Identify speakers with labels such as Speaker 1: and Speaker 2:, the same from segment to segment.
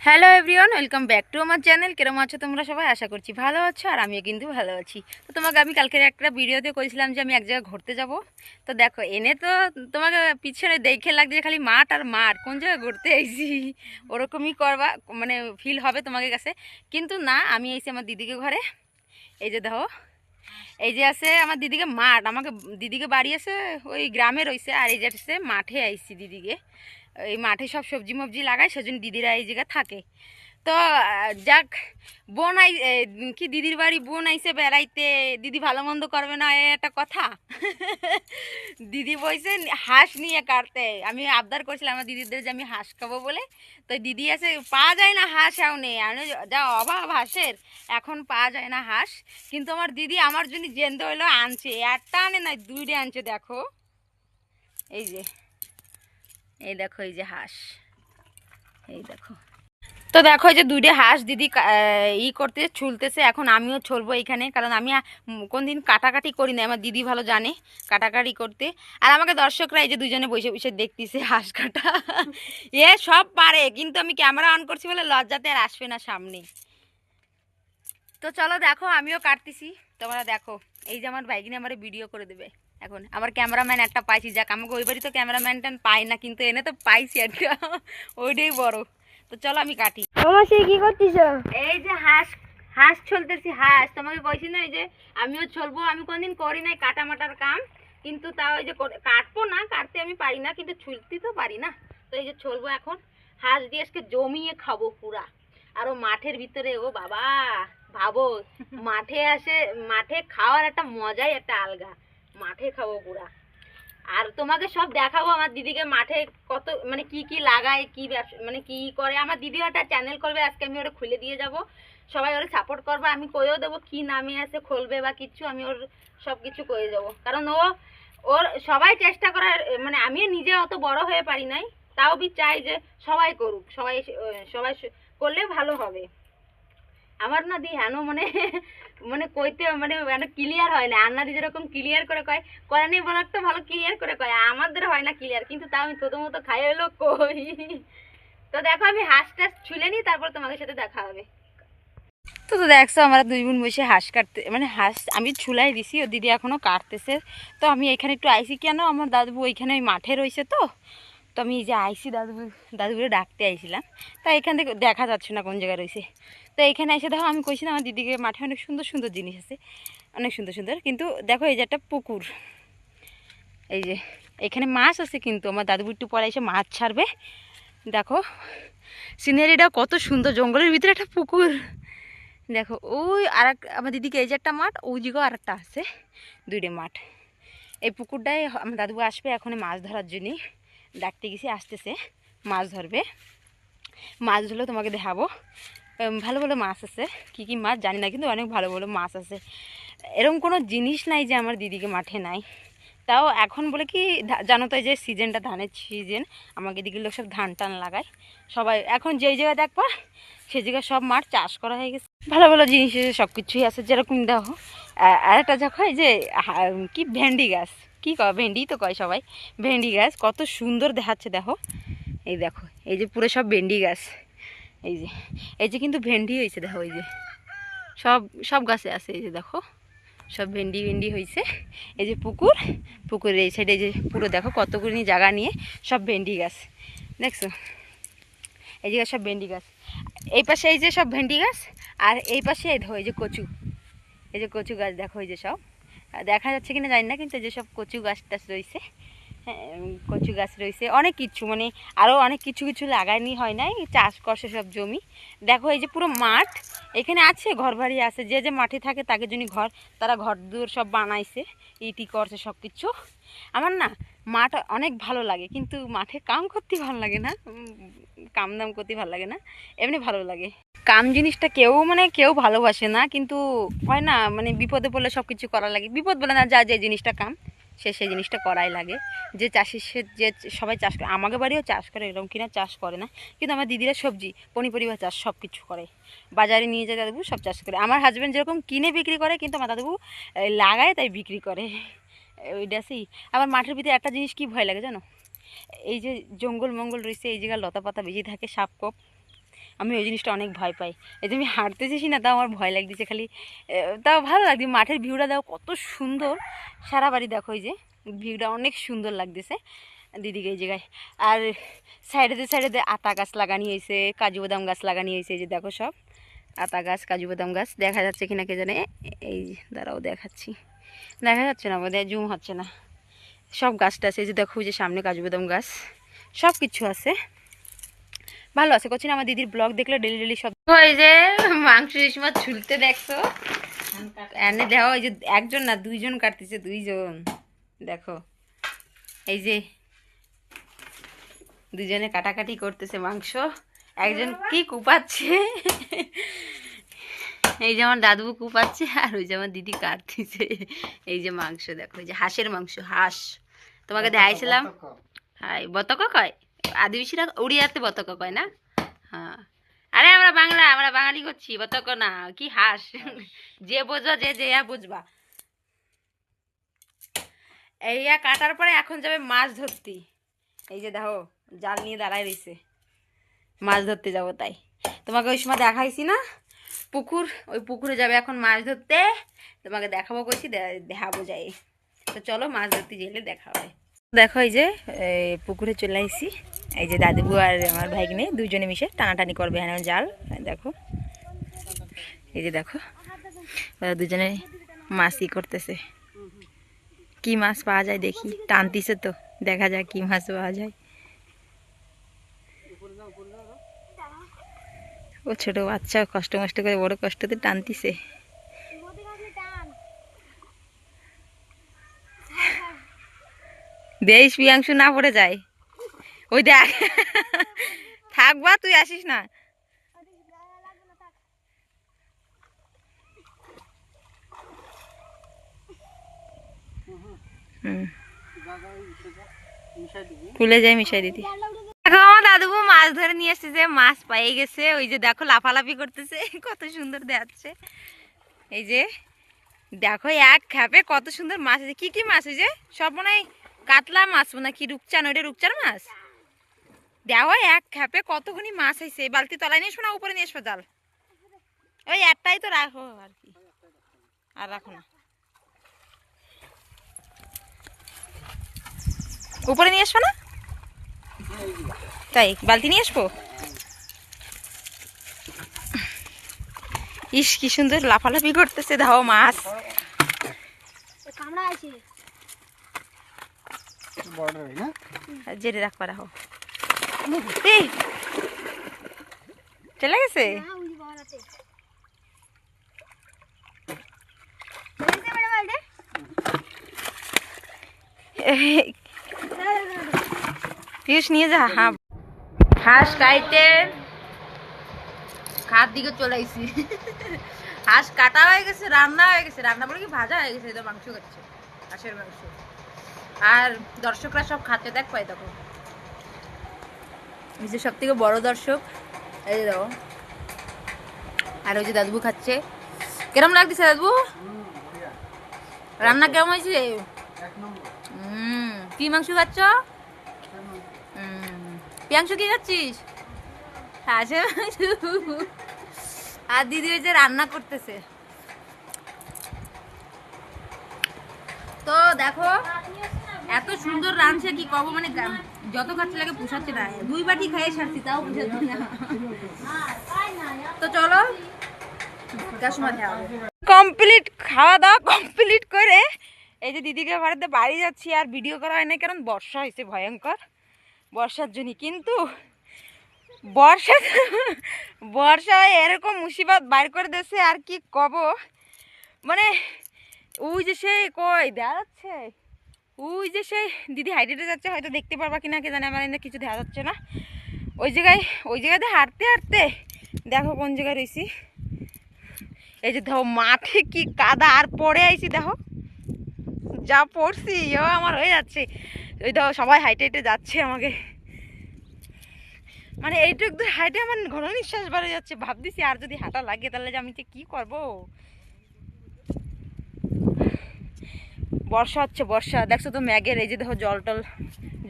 Speaker 1: Hello everyone, welcome back to আমার channel. কেরম আছো তোমরা সবাই? আশা করছি ভালো আছো, আর আমিও কিন্তু ভালো আছি। তো তোমাকে আমি কালকের একটা ভিডিওতে করেছিলাম যে আমি এক জায়গায় ঘুরতে যাব। তো দেখো এনে তো তোমাকে পিছনে দেখে লাগছে খালি মাঠ আর মাঠ, কোন জায়গায় ঘুরতে আইছি ওরকমই করবা, মানে ফিল হবে তোমাদের কাছে। কিন্তু না, আমি আইছি আমার দিদিকে ঘরে। এই যে দেখো, এই যে আছে আমার দিদিকে মাঠ, আমাকে দিদিকে বাড়ি আছে ওই গ্রামে রয়েছে, আর এই যে আছে মাঠে আইছি দিদিকে। এই মাঠে সব সবজি মবজি লাগায়, সেজন্য দিদিরা এই জায়গায় থাকে। তো যাক, বোন কি দিদির বাড়ি বোন আইসে বেড়াইতে, দিদি ভালো মন্দ করবে না, এ একটা কথা। দিদি বলছে হাঁস নিয়ে কাটতে, আমি আবদার করছিলাম আমার দিদিদের যে আমি হাঁস খাবো বলে। তো দিদি আছে, পাওয়া যায় না হাঁস, নেই যা অভাব হাঁসের, এখন পাওয়া যায় না হাঁস। কিন্তু আমার দিদি আমার জন্য জেন্দে হইলো আনছে, একটা আনে নাই দুইটা আনছে। দেখো এই যে, এই দেখো এই যে হাঁস, এই দেখো। তো দেখো এই যে দুইটা হাঁস দিদি করতে ছুলতেছে, এখন আমিও ছলবো এইখানে, কারণ আমি কোন দিন কাটাকাটি করি না, আমার দিদি ভালো জানে কাটাকাটি করতে। আর আমাকে দর্শকরা এই যে দুজনে বসে বসে দেখতেছে হাঁস কাটা। এ সব পারে, কিন্তু আমি ক্যামেরা অন করছি বলে লজ্জাতে আর আসবে না সামনে। তো চলো দেখো আমিও কাটতেছি, তোমরা দেখো। এই যে আমার বাইক নিয়ে আমার ভিডিও করে দেবে এখন। আমার ক্যামেরাম্যান একটা পাইছি, যাক আমাকে ওই বাড়ি তো ক্যামেরাম্যান পাই না, কিন্তু এনে তো পাইছি একটা, ওইটাই বড়। তো চলো আমি কাটি।
Speaker 2: মাসি কি করতেছ?
Speaker 1: এই যে হাঁস, হাঁস ছলতেছি। হাঁস তোমাকে বলছি না, এই যে আমিও ছলবো। আমি কোনদিন করি নাই কাটা মাটার কাম, কিন্তু তাও এই যে কাটবো না, কাটতে আমি পারি না, কিন্তু ছুলতে তো পারি না। তো এই যে ছলবো এখন। হাঁস দিয়ে আজকে জমিয়ে খাবো পুরা। আরো মাঠের ভিতরে, ও বাবা, ভাবো মাঠে আসে, মাঠে খাওয়ার একটা মজাই একটা আলগা। মাঠে খাবো পুরা। আর তোমাকে সব দেখাবো আমার দিদিকে মাঠে কত, মানে কি কি লাগায়, কি ব্যবসা, মানে কি করে। আমার দিদিও একটা চ্যানেল করবে, আজকে আমি ওটা খুলে দিয়ে যাব। সবাই ওরা সাপোর্ট করবে, আমি কয়েও দেবো কি নামে আছে খুলবে বা কিছু, আমি ওর সব কিছু করে যাবো। কারণ ওর সবাই চেষ্টা করার, মানে আমিও নিজে অত বড় হয়ে পারি নাই, তাও বি চাই যে সবাই করুক, সবাই সবাই করলে ভালো হবে। আমার না দি হেন মানে, মানে কইতে মানে ক্লিয়ার হয় না। আন্নাদি যেরকম ক্লিয়ার করে কয়, কয়ানি বলার তো ভালো ক্লিয়ার করে কয়, আমাদের হয় না ক্লিয়ার, কিন্তু তাও আমি তোদের মতো খাই হলো কই। তো দেখো আমি হাঁসটা ছুলে নিই, তারপর তোমাদের সাথে দেখা হবে। তো তো দেখছো আমরা দুই বোন বসে হাঁস কাটতে, মানে হাঁস আমি ছুলাই দিছি, ও দিদি এখনো কাটতেছে। তো আমি এখানে একটু আইসি, কেন আমার দাদু ওইখানে ওই মাঠে রয়েছে। তো তো আমি এই যে আইসি দাদুকে ডাকতে আইছিলাম। তাই এখান থেকে দেখা যাচ্ছে না কোন জায়গায় রয়েছে। তো এখানে এসে দেখো, আমি কইছি না আমার দিদিকে মাঠে অনেক সুন্দর সুন্দর জিনিস আছে, অনেক সুন্দর সুন্দর। কিন্তু দেখো এই যে একটা পুকুর, এই যে এখানে মাছ আছে, কিন্তু আমার দাদু একটু পরে এসে মাছ ছাড়বে। দেখো সিনারিটা কত সুন্দর, জঙ্গলের ভিতরে একটা পুকুর। দেখো ওই আর আমার দিদিকে এই যে একটা মাঠ, ওই দিকেও আর একটা আছে, দুইটা মাঠ। এই পুকুরটায় আমার দাদু আসবে এখন মাছ ধরার জন্য, ডাকতে গেছি, আসতেছে মাছ ধরবে। মাছ ধরলেও তোমাকে দেখাবো। ভালো ভালো মাছ আছে, কি কি মাছ জানি না, কিন্তু অনেক ভালো ভালো মাছ আছে। এরকম কোনো জিনিস নাই যে আমার দিদিকে মাঠে নাই। তাও এখন বলে কি জানো তো, এই যে সিজনটা ধানের সিজন, আমাকে দিকে লোক সব ধান টান লাগায় সবাই। এখন যেই জায়গায় দেখবা সেই জায়গায় সব মাঠ চাষ করা হয়ে গেছে, ভালো ভালো জিনিস আছে, সব কিছুই আছে। যেরকম দেখো আর একটা দেখো, এই যে কি ভেন্ডি গাছ, কি কয় ভেন্ডি তো কয় সবাই, ভেন্ডি গাছ কত সুন্দর দেখাচ্ছে। দেখো এই দেখো, এই যে পুরো সব ভেন্ডি গাছ, এই যে, এই যে কিন্তু ভেন্ডি হয়েছে। দেখো এই যে সব সব গাছে আছে, এই যে দেখো সব ভেন্ডি ভেন্ডি হয়েছে। এই যে পুকুর, পুকুরের এই সাইডে যে পুরো দেখো কতগুলি জায়গা নিয়ে সব ভেন্ডি গাছ, দেখছো এই জায়গায় সব ভেন্ডি গাছ। এই পাশে এই যে সব ভেন্ডি গাছ, আর এই পাশে এই দেখো এই যে কচু, এই যে কচু গাছ দেখো, এই যে সব দেখা যাচ্ছে কিনা জানি না, কিন্তু এই যে সব কচু গাছ টাছ রয়েছে। হ্যাঁ, কচু গাছ রয়েছে, অনেক কিছু, মানে আরও অনেক কিছু কিছু লাগায়নি, হয় নাই, চাষ করছে সব জমি। দেখো এই যে পুরো মাঠ, এখানে আছে ঘর বাড়ি আছে, যে যে মাঠে থাকে তাকে জন্য ঘর, তারা ঘর দুয়ার সব বানাইছে, ইটি করছে সব কিছু। আমার না মাঠ অনেক ভালো লাগে, কিন্তু মাঠে কাম করতে ভালো লাগে না, কাম দাম করতে ভালো লাগে না, এমনি ভালো লাগে। কাম জিনিসটা কেউ মানে কেউ ভালোবাসে না, কিন্তু হয় না, মানে বিপদে পড়লে সব কিছু করা লাগে। বিপদ বলে না, যা যে জিনিসটা কাম সে সেই জিনিসটা করাই লাগে। যে চাষি সে যে সবাই চাষ করে, আমাকে বাড়িও চাষ করে, এরকম কিনা চাষ করে না, কিন্তু আমার দিদিরা সবজি পনিপরিবা চাষ সব কিছু করে, বাজারে নিয়ে যায় দাদু সব চাষ করে। আমার হাজব্যান্ড যেরকম কিনে বিক্রি করে, কিন্তু আমার দাদু লাগায় তাই বিক্রি করে, ওইটা সেই। আবার মাঠের ভিতরে একটা জিনিস কি ভয় লাগে জানো, এই যে জঙ্গল মঙ্গল রয়েছে, এই জায়গায় লতা পাতা বেশি থাকে, সাপ কোপ। আমি ওই জিনিসটা অনেক ভয় পাই। এই যে আমি হাঁটতেছি না, তাও আমার ভয় লাগতেছে খালি। তাও ভালো লাগছে, মাঠের ভিউটা দেখো কত সুন্দর, সারা বাড়ি দেখো, এই যে ভিউটা অনেক সুন্দর লাগতেছে দিদিকে এই জায়গায়। আর সাইডে আতা গাছ লাগানি হয়েছে, কাজু বাদাম গাছ লাগানি হয়েছে, এই যে দেখো সব আতা গাছ, কাজু বাদাম গাছ। দেখা যাচ্ছে কিনা কে জানে, এই দাঁড়াও দেখাচ্ছি, দেখা যাচ্ছে না বোধহয়, জুম হচ্ছে না। সব গাছটা আছে, এই যে দেখো, যে সামনে কাজু বাদাম গাছ, সব কিছু আছে, ভালো আছে। করছি না, আমার দিদির ব্লগ দেখলে ডেলি সব। এই যে মাংস সময় ঝুলতে দেখছো, এনে দেখো, এই যে একজন না দুইজন কাটতেছে, দুইজন দেখো, এই যে দুজনে কাটাকাটি করতেছে মাংস। একজন কি কুপাচ্ছে, এই যে আমার দাদু কুপাচ্ছে, আর ওই যে আমার দিদি কাটতেছে। এই যে মাংস দেখো, এই যে হাঁসের মাংস, হাঁস তোমাকে দেখাইছিলাম। হ্যাঁ, বতক কয় আদিবাসীরা, উড়িয়াতে বতক কয় না? হ্যাঁ, আরে আমরা বাঙালি করছি, বতক না, কি হাঁস। যে বোঝো, যে বুঝবা। এইয়া কাটার পরে এখন যাবে মাছ ধরতে। এই যে দেখো জাল নিয়ে দাঁড়ায় রয়েছে, মাছ ধরতে যাবো। তাই তোমাকে ওই সময় দেখাইছি না পুকুর, ওই পুকুরে যাবে এখন মাছ ধরতে, তোমাকে দেখাবো কইছি, দেখাবো যাই। তো চলো মাছ ধরতে গেলে দেখা হবে। দেখো এই যে পুকুরে চলে আসছি, এই যে দাদু আর আমার ভাইকে দুজনে মিশে টানাটানি করবে হ্যাঁ জাল। দেখো এই যে দেখো ওরা দুজনে মাছই করতেছে। কি মাছ পাওয়া যায় দেখি, টানতিছে তো, দেখা যাক কি মাছ পাওয়া যায়। ও ছোট বাচ্চা কষ্ট মষ্ট করে বড় কষ্টতে টানতিছে। দেশ প্রিয়াংশু না পড়ে যায়, ওই দেখ। থাকবা, তুই আসিস না। খুলে যায় মিশাই দিদি। দেখো আমার দাদু মাছ ধরে নিয়ে এসছে, যে মাছ পাই গেছে। ওই যে দেখো লাফালাফি করতেছে, কত সুন্দর দেখাচ্ছে। এই যে দেখো এক খেপে কত সুন্দর মাছ আছে। কি কি মাছ? এই যে সব মনে হয় কাতলা মাছ, না কি রূপচান, ওইটা রূপচার মাছ। দেখো এক খেপে কতখানি মাছ হয়েছে। বালতি তলায় নিয়ে এসবো না উপরে নিয়ে এসবো জাল? ওই একটাই তো রাখো আর কি, আর রাখো না, উপরে নিয়ে আসবো না? তাই বালতি নিয়ে আসবো। ইস কি সুন্দর লাফালাফি করতেছে, দাও মাছ। জেরে রাখবা, রাখো। চলে গেছে। পিউষ নিয়ে যা। হ্যাঁ, হাঁস কাইটে খাট দিকে চলে আইছি। হাঁস কাটা হয়ে গেছে, রান্না হয়ে গেছে, রান্না বলে কি ভাজা হয়ে গেছে। তো মাংস খাচ্ছে, হাঁসের মাংস। আর দর্শকরা সব খাচ্ছে, দেখ পাই দেখো, এই যে সব থেকে বড় দর্শক, এই যে দেখো। আর ওই যে দাদু খাচ্ছে। কেরম লাগতেছে দাদু? রান্না কেমন হয়েছে? কি মাংস খাচ্ছ? পিয়াংশু কি খাচ্ছিস? হাঁসের মাংস। আর দিদি ওই যে রান্না করতেছে। তো দেখো এত সুন্দর রাঁধছে, কি কব, মানে যত খাচ্ছে লাগে পোষাচ্ছে না। 2 বাটি খাইয়ে সারছি, তাও পোষাচ্ছে না। তো চলো কমপ্লিট খাওয়া দাওয়া কমপ্লিট করে এই যে দিদিকে বাড়িতে বাড়ি যাচ্ছি। আর ভিডিও করা হয় না, কারণ বর্ষা হয়েছে ভয়ঙ্কর, বর্ষার জন্য। কিন্তু বর্ষা এরকম মুসিবত বাইর করে দিয়েছে, আর কি কব। মানে ওই যে সেই কই দেখা যাচ্ছে, ওই যে সেই দিদি হাইটে যাচ্ছে, হয়তো দেখতে পারবা কিনা কে জানে, আমার কিছু দেখা যাচ্ছে না। ওই জায়গাতে হাঁটতে হাঁটতে দেখো কোন জায়গায় রয়েছি। এই যে দেখো মাঠে কি কাদা, আর পড়ে আইছি দেখো, যা পড়ছি ও আমার হয়ে যাচ্ছে। ওই দেখো সবাই হাইটে হাইটে যাচ্ছে আমাকে, মানে এইটুক দূর হাইটে আমার ঘন নিঃশ্বাস বেড়ে যাচ্ছে। ভাবতেছি আর যদি হাঁটা লাগে তাহলে যে আমি কি করবো। বর্ষা হচ্ছে বর্ষা, দেখছো তো ম্যাগের এই যে দেখো জল টল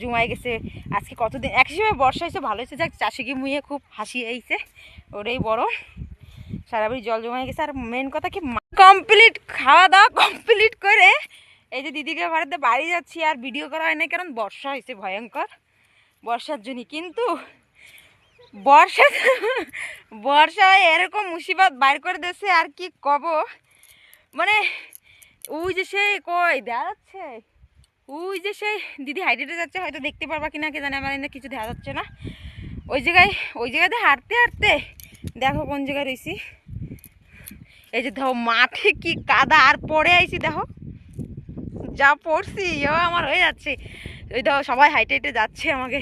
Speaker 1: জুমাই গেছে। আজকে কতদিন এক হিসেবে বর্ষা হয়েছে, ভালো হয়েছে, যাক চাষিকে মুইয়ে খুব হাসি আইছে, ওটাই বড়। সারা বাড়ি জল জমাই গেছে। আর মেন কথা কি, কমপ্লিট খাওয়া দাওয়া কমপ্লিট করে এই যে দিদিকে বাড়িতে বাড়ি যাচ্ছি। আর ভিডিও করা হয় না কারণ বর্ষা হয়েছে ভয়ঙ্কর, বর্ষার জন্য। কিন্তু বর্ষা বর্ষায় এরকম মুসিবত বাইর করে দিয়েছে আর কি কব। মানে ওই যে সেই কই দেখা যাচ্ছে, ওই যে সেই দিদি হাইটে যাচ্ছে, হয়তো দেখতে পারবা কিনা কে জানে, আমার এনে কিছু দেখা যাচ্ছে না। ওই জায়গাতে হাঁটতে হাঁটতে দেখো কোন জায়গায় রয়েছি। এই যে দেখো মাঠে কি কাদা, আর পরে আইছি দেখো যা পড়ছি, আমার হয়ে যাচ্ছে। ওই দেখো সবাই হাইটে হাইটে যাচ্ছে আমাকে,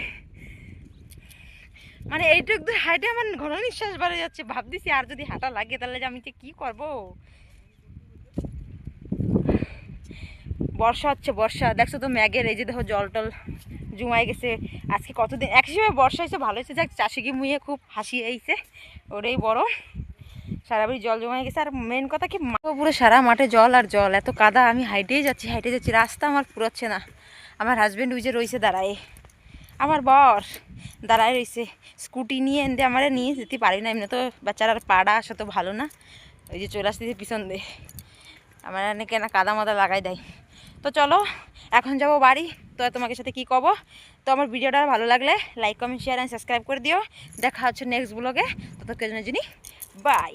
Speaker 1: মানে এইটুক দূর হাইটে আমার ঘন নিঃশ্বাস বেড়ে যাচ্ছে। ভাবতেছি আর যদি হাঁটা লাগে তাহলে যে আমি যে কী করবো। বর্ষা হচ্ছে বর্ষা, দেখছো তো ম্যাগের এই যে দেখো জল টল জুমাই গেছে। আজকে কতদিন এক হিসেবে বর্ষা হয়েছে, ভালো হয়েছে, যাক চাষিকে মুইয়ে খুব হাসি আইছে, ওটাই বড়। সারা বাড়ি জল জমে গেছে। আর মেন কথা কি, পুরো সারা মাঠে জল আর জল, এত কাদা। আমি হাইটেই যাচ্ছি রাস্তা আমার পুরোচ্ছে না। আমার হাজব্যান্ড ওই যে রয়েছে দাঁড়ায়, আমার বর দাঁড়ায় রয়েছে স্কুটি নিয়ে, এনে আমার নিয়ে যেতে পারি না। এমনি তো বাচ্চারা পাড়া আসা তো ভালো না, ওই যে চলে আসতেছে পিছন দিয়ে, আমার এনে কেনা কাদা মাদা লাগাই দেয়। তো চলো এখন যাব বাড়ি। তো তোমাকে সাথে কি কব, তো আমার ভিডিওটা ভালো লাগলে like comment share and subscribe করে দিও। দেখা হচ্ছে নেক্সট ব্লগে, ততক্ষণের জন্য বাই।